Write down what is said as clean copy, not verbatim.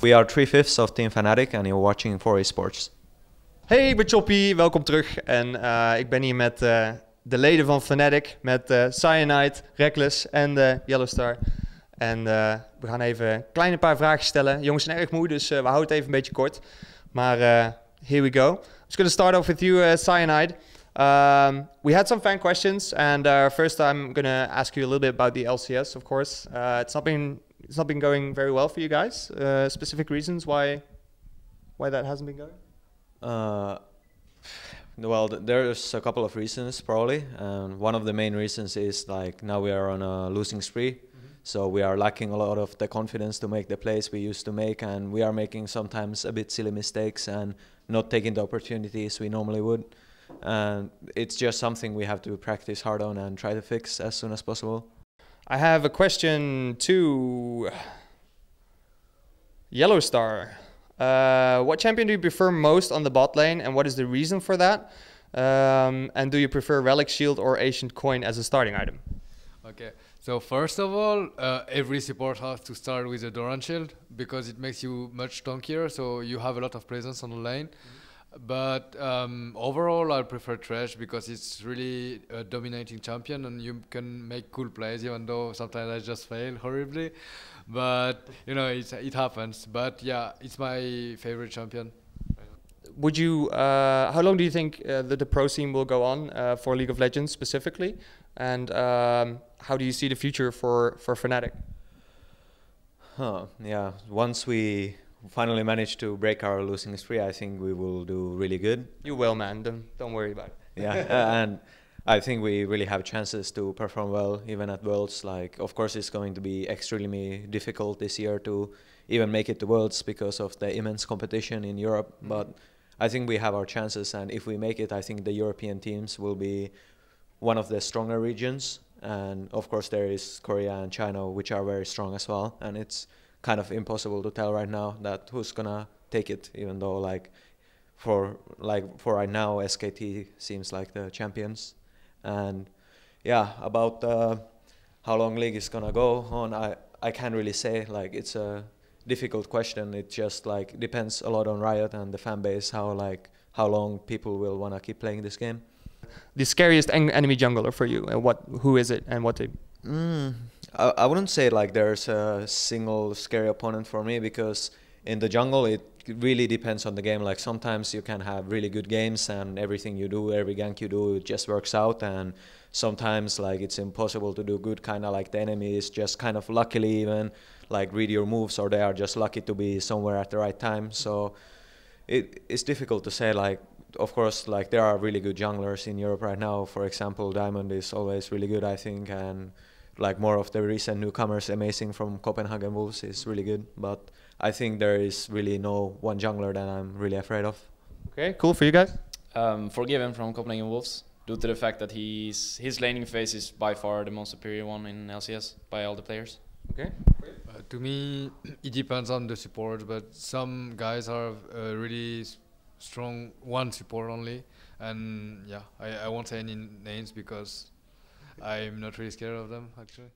We are 3/5 of Team Fnatic and you're watching 4esports. Hey, ik ben Choppy, welkom terug. En ik ben hier met de leden van Fnatic, met Cyanide, Reckless en Yellowstar. En we gaan even een kleine paar vragen stellen. Jongens zijn erg moe, dus we houden het even een beetje kort. Maar here we go. I'm just going to start off with you, Cyanide. We had some fan questions, and first I'm going to ask you a little bit about the LCS, of course. It's not been going very well for you guys. Specific reasons why that hasn't been going? Well, there's a couple of reasons probably. One of the main reasons is like now we are on a losing spree. So we are lacking a lot of the confidence to make the plays we used to make, and we are making sometimes a bit silly mistakes and not taking the opportunities we normally would. And it's just something we have to practice hard on and try to fix as soon as possible. I have a question to Yellowstar. What champion do you prefer most on the bot lane, and what is the reason for that? And do you prefer Relic Shield or Ancient Coin as a starting item? Okay, so first of all, every support has to start with a Doran Shield because it makes you much tankier, so you have a lot of presence on the lane. But overall, I prefer Thresh because it's really a dominating champion and you can make cool plays, even though sometimes I just fail horribly. But you know, it happens. But yeah, it's my favorite champion. Would you? How long do you think the pro scene will go on for League of Legends specifically? And how do you see the future for Fnatic? Yeah, once we finally manage to break our losing spree, I think we will do really good. You will, man. Don't worry about it. Yeah, and I think we really have chances to perform well even at Worlds. Like, of course, it's going to be extremely difficult this year to even make it to Worlds because of the immense competition in Europe. But I think we have our chances, and if we make it, I think the European teams will be one of the stronger regions. And of course, there is Korea and China, which are very strong as well. And it's kind of impossible to tell right now that who's gonna take it, even though for right now SKT seems like the champions. And yeah, about how long League is gonna go on, I can't really say. Like, it's a difficult question. It just like depends a lot on Riot and the fan base, how long people will wanna keep playing this game. The scariest enemy jungler for you, and who is it and what team? I wouldn't say like there's a single scary opponent for me, because in the jungle it really depends on the game. Like, sometimes you can have really good games and everything you do, every gank you do, it just works out, and sometimes like it's impossible to do good, kind of like the enemy is just kind of luckily even like read your moves, or they are just lucky to be somewhere at the right time. So it's difficult to say. Like, of course, like there are really good junglers in Europe right now. For example, Diamond is always really good, I think, and like more of the recent newcomers, Amazing from Copenhagen Wolves is really good. But I think there is really no one jungler that I'm really afraid of. Okay, cool. For you guys? Forgiven from Copenhagen Wolves, due to the fact that his laning phase is by far the most superior one in LCS by all the players. Okay. To me, it depends on the support, but some guys are really strong one support only, and yeah, I won't say any names because I'm not really scared of them actually.